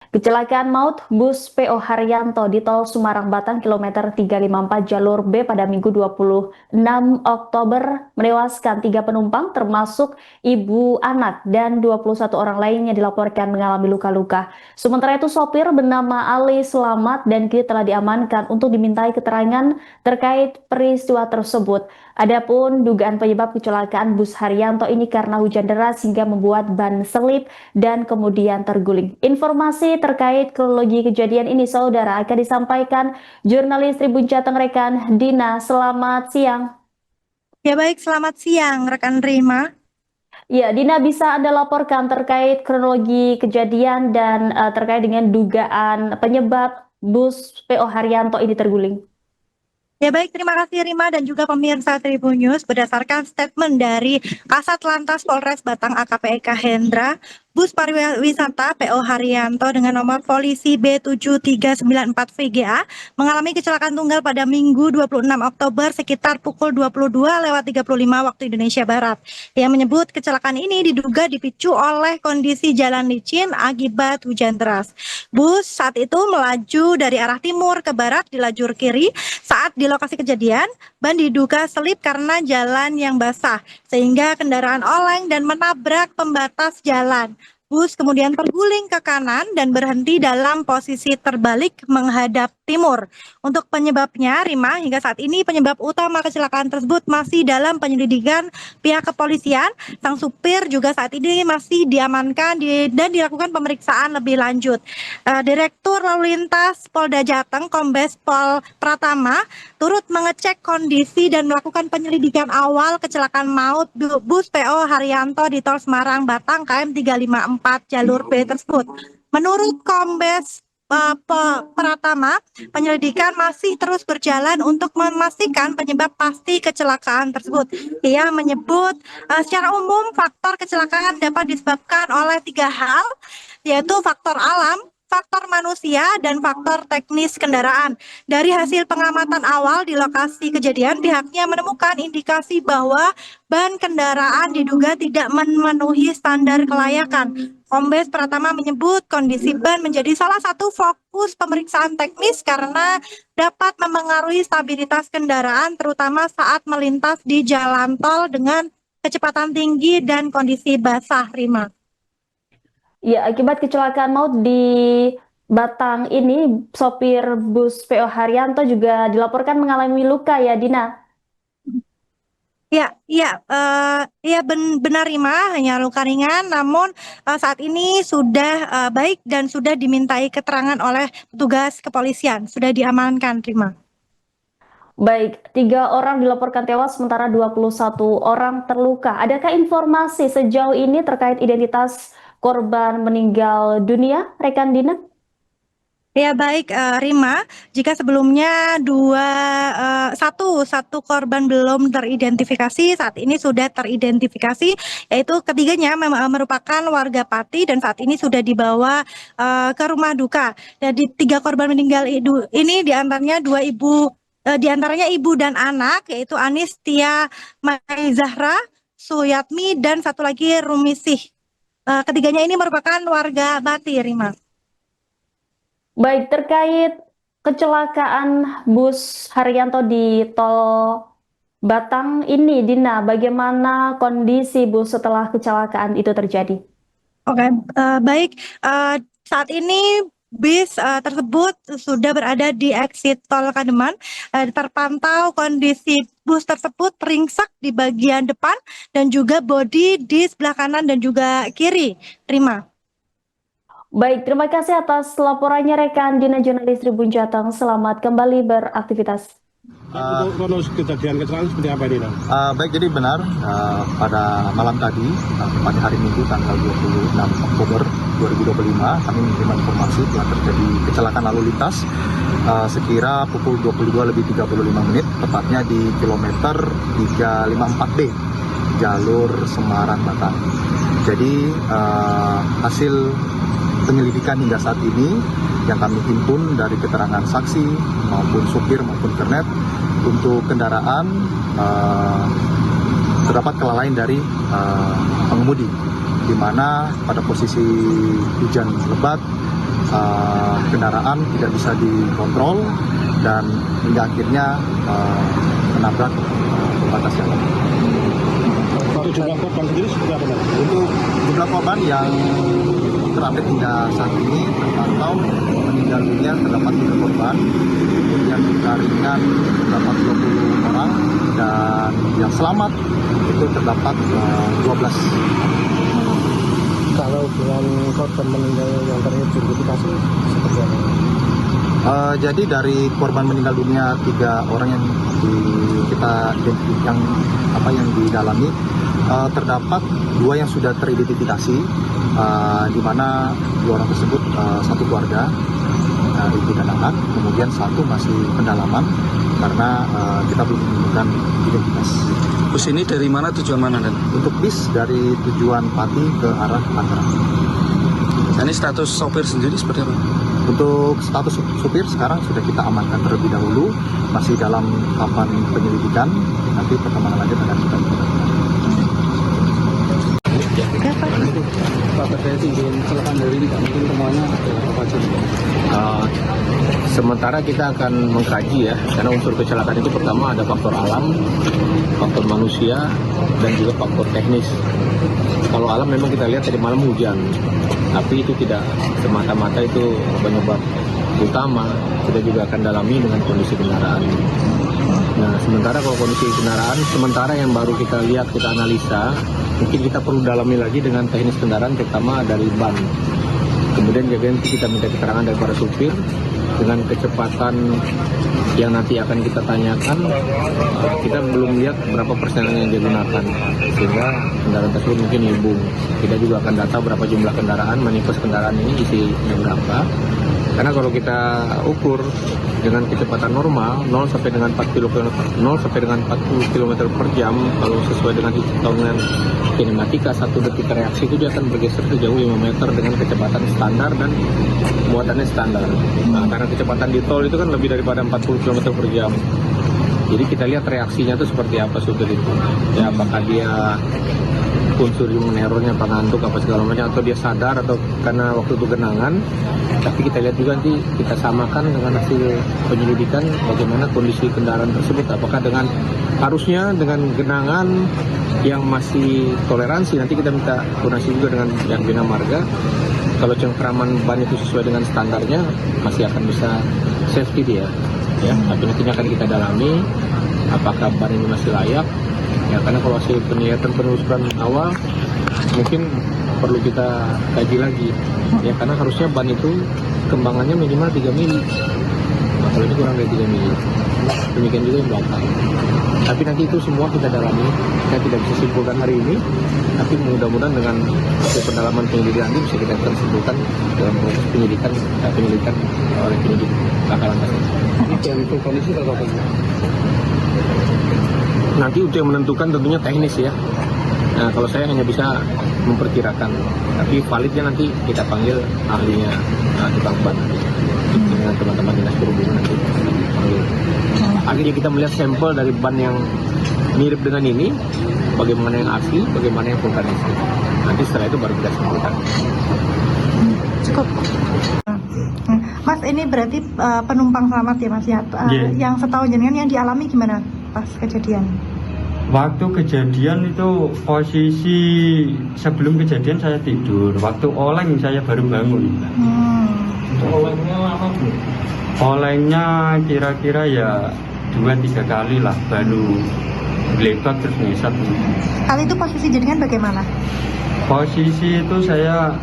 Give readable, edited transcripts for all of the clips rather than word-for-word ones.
Kecelakaan maut bus PO Haryanto di tol Semarang-Batang kilometer 354 jalur B pada Minggu 26 Oktober menewaskan 3 penumpang termasuk ibu anak dan 21 orang lainnya dilaporkan mengalami luka-luka. Sementara itu sopir bernama Ali selamat dan kini telah diamankan untuk dimintai keterangan terkait peristiwa tersebut. Adapun dugaan penyebab kecelakaan bus Haryanto ini karena hujan deras hingga membuat ban selip dan kemudian terguling. Informasi terkait kronologi kejadian ini, saudara, akan disampaikan jurnalis Tribun Jateng rekan Dina. Selamat siang. Ya baik, selamat siang rekan Rima. Ya, Dina, bisa Anda laporkan terkait kronologi kejadian dan terkait dengan dugaan penyebab bus PO Haryanto ini terguling? Ya baik, terima kasih Rima dan juga pemirsa Tribun News. Berdasarkan statement dari Kasat Lantas Polres Batang AKP Eka Hendra, bus pariwisata PO Haryanto dengan nomor polisi B7394VGA mengalami kecelakaan tunggal pada Minggu 26 Oktober sekitar pukul 22.35 waktu Indonesia Barat. Yang menyebut kecelakaan ini diduga dipicu oleh kondisi jalan licin akibat hujan deras. Bus saat itu melaju dari arah timur ke barat di lajur kiri. Saat di lokasi kejadian, ban diduga selip karena jalan yang basah, sehingga kendaraan oleng dan menabrak pembatas jalan. Bus kemudian terguling ke kanan dan berhenti dalam posisi terbalik menghadap timur. Untuk penyebabnya, Rima, hingga saat ini penyebab utama kecelakaan tersebut masih dalam penyelidikan pihak kepolisian. Sang supir juga saat ini masih diamankan dan dilakukan pemeriksaan lebih lanjut. Direktur Lalu Lintas Polda Jateng, Kombes Pol Pratama, turut mengecek kondisi dan melakukan penyelidikan awal kecelakaan maut bus PO Haryanto di tol Semarang Batang KM 354 jalur B tersebut. Menurut Kombes Pratama, penyelidikan masih terus berjalan untuk memastikan penyebab pasti kecelakaan tersebut. Ia menyebut secara umum faktor kecelakaan dapat disebabkan oleh 3 hal, yaitu faktor alam, faktor manusia, dan faktor teknis kendaraan. Dari hasil pengamatan awal di lokasi kejadian, pihaknya menemukan indikasi bahwa ban kendaraan diduga tidak memenuhi standar kelayakan. Kombes Pratama menyebut kondisi ban menjadi salah satu fokus pemeriksaan teknis karena dapat memengaruhi stabilitas kendaraan, terutama saat melintas di jalan tol dengan kecepatan tinggi dan kondisi basah, Rima. Ya, akibat kecelakaan maut di Batang ini, sopir bus PO Haryanto juga dilaporkan mengalami luka ya, Dina. Benar Rima, hanya luka ringan, namun saat ini sudah baik dan sudah dimintai keterangan oleh petugas kepolisian, sudah diamankan, Rima. Baik, 3 orang dilaporkan tewas sementara 21 orang terluka. Adakah informasi sejauh ini terkait identitas korban meninggal dunia, rekan Dina? Ya baik, Rima, jika sebelumnya satu korban belum teridentifikasi, saat ini sudah teridentifikasi, yaitu ketiganya merupakan warga Pati dan saat ini sudah dibawa ke rumah duka. Jadi 3 korban meninggal ini diantaranya ibu dan anak, yaitu Anis Tia Mai Zahra, Suyatmi, dan satu lagi Rumisih. Ketiganya ini merupakan warga Pati, Rima. Baik, terkait kecelakaan bus Haryanto di tol Batang ini, Dina, bagaimana kondisi bus setelah kecelakaan itu terjadi? Oke, baik. Saat ini bis tersebut sudah berada di exit tol Kademan. Terpantau kondisi bus tersebut ringsek di bagian depan dan juga bodi di sebelah kanan dan juga kiri. Terima. Baik, terima kasih atas laporannya rekan Dina Jurnalis Tribun Jateng. Selamat kembali beraktivitas. Untuk kronologi kejadian kecelakaan seperti apa ini? Baik, jadi benar pada malam tadi, pada hari Minggu tanggal 26 Oktober 2025, kami menerima informasi telah terjadi kecelakaan lalu lintas sekira pukul 22.35, tepatnya di kilometer 354B, jalur Semarang Batang. Jadi hasil penyelidikan hingga saat ini yang kami himpun dari keterangan saksi maupun supir maupun kernet, untuk kendaraan terdapat kelalaian dari pengemudi, di mana pada posisi hujan lebat kendaraan tidak bisa dikontrol dan hingga akhirnya menabrak pembatas jalan. Untuk jumlah korban sendiri seperti apa? Untuk jumlah korban yang terupdate hingga saat ini terpantau meninggal dunia terdapat 3 korban, kemudian luka ringan terdapat 20 orang, dan yang selamat itu terdapat 12. Kalau dengan korban meninggal yang teridentifikasi seperti apa? Jadi dari korban meninggal dunia 3 orang yang yang didalami, terdapat 2 yang sudah teridentifikasi, di mana 2 orang tersebut satu keluarga, ibu dan anak, kemudian 1 masih pendalaman karena kita belum menemukan identitas. Bus ini dari mana, tujuan mana, Dan? Untuk bis dari tujuan Pati ke arah Tangerang. Ini status sopir sendiri seperti apa? Untuk status supir sekarang sudah kita amankan terlebih dahulu, masih dalam tahapan penyelidikan, nanti perkembangan lanjut akan kita lakukan. Pak, terkait izin kecelakaan dari ini, mungkin semuanya apa saja? Sementara kita akan mengkaji ya, karena unsur kecelakaan itu pertama ada faktor alam, faktor manusia, dan juga faktor teknis. Kalau alam memang kita lihat tadi malam hujan, tapi itu tidak semata-mata itu penyebab utama. Kita juga akan dalami dengan kondisi kendaraan. Nah, sementara kalau kondisi kendaraan, sementara yang baru kita lihat, kita analisa, mungkin kita perlu dalami lagi dengan teknis kendaraan, terutama dari ban. Kemudian juga nanti kita minta keterangan dari para supir dengan kecepatan yang nanti akan kita tanyakan. Kita belum lihat berapa persenan yang digunakan, sehingga kendaraan tersebut mungkin nyambung. Kita juga akan data berapa jumlah kendaraan, manifest kendaraan ini isinya berapa. Karena kalau kita ukur dengan kecepatan normal 0 sampai dengan 40 km per jam, kalau sesuai dengan hitungan kinematika 1 detik reaksi itu dia akan bergeser sejauh 5 meter dengan kecepatan standar dan muatannya standar. Nah, karena kecepatan di tol itu kan lebih daripada 40 km per jam. Jadi kita lihat reaksinya itu seperti apa supir itu. Ya, apakah dia unsur human error-nya, pengantuk apa segala macam, atau dia sadar atau karena waktu itu genangan. Tapi kita lihat juga nanti kita samakan dengan hasil penyelidikan bagaimana kondisi kendaraan tersebut, apakah harusnya dengan genangan yang masih toleransi. Nanti kita minta koordinasi juga dengan yang Bina Marga, kalau cengkraman ban itu sesuai dengan standarnya masih akan bisa safety dia ya. Tapi nantinya akan kita dalami apakah ban ini masih layak ya, karena kalau hasil penelitian penelusuran awal mungkin perlu kita kaji lagi ya, karena harusnya ban itu kembangannya minimal 3 mili. Nah, kalau ini kurang dari 3 mili. Demikian juga yang belakang. Tapi nanti itu semua kita dalami, kita tidak bisa simpulkan hari ini, tapi mudah-mudahan dengan hasil pendalaman penyelidikan nanti bisa kita simpulkan dalam proses penyelidikan oleh penyidik Kakak-Lantas. Dan untuk kondisi atau apa? Nanti untuk yang menentukan tentunya teknis ya. Nah, kalau saya hanya bisa memperkirakan, tapi validnya nanti kita panggil ahlinya, tukang ban dengan teman-teman dinas perhubungan nanti panggil. Akhirnya kita melihat sampel dari ban yang mirip dengan ini, bagaimana yang asli, bagaimana yang vulkanis. Nanti setelah itu baru kita simpulkan. Cukup. Mas, ini berarti penumpang selamat ya Mas ya? Yang setahu jenengan yang dialami gimana pas kejadian? Waktu kejadian itu posisi sebelum kejadian saya tidur. Waktu oleng saya baru bangun. Olengnya lama Bu? Olengnya kira-kira ya 2-3 kali lah, baru lebat terus ngesat. Kali itu posisi jenengan bagaimana? Posisi itu saya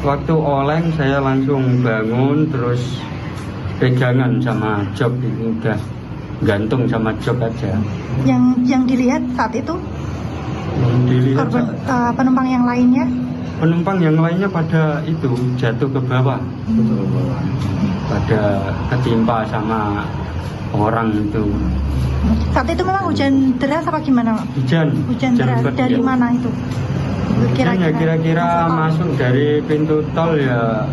waktu oleng saya langsung bangun, terus pegangan sama jok, udah gantung sama jok aja. Yang dilihat saat itu Dilihat penumpang yang lainnya? penumpang yang lainnya pada itu jatuh ke bawah, pada ketimpa sama orang itu. Saat itu memang hujan deras apa gimana? Hujan Deras lebat, dari ya. mana itu? Kira-kira masuk dari pintu tol ya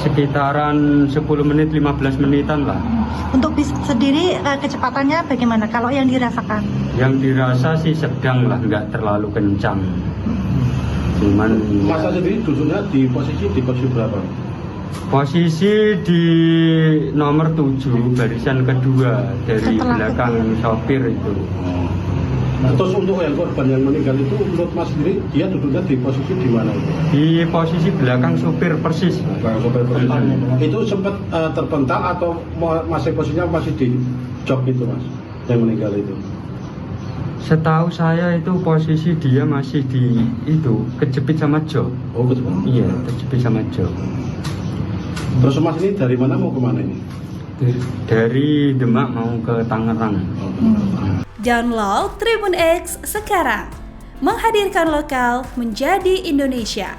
sekitaran 10 menit 15 menitan lah. Untuk bis sendiri kecepatannya bagaimana kalau yang dirasakan? Yang dirasa sih sedang lah, nggak terlalu kencang. Cuman Masa sendiri dusunnya di posisi berapa? Posisi di nomor 7 barisan kedua dari belakang sopir itu. Nah, terus untuk yang korban yang meninggal itu menurut Mas sendiri dia duduknya di posisi di mana itu? Di posisi belakang sopir persis. Itu sempat terpental atau masih posisinya masih di jok itu Mas yang meninggal itu? Setahu saya itu posisi dia masih di itu kejepit sama jok. Oh betul. Iya, kejepit sama jok. Terus Mas ini dari mana mau kemana ini? Dari Demak mau ke Tangerang. Download Tribun X sekarang, menghadirkan lokal menjadi Indonesia.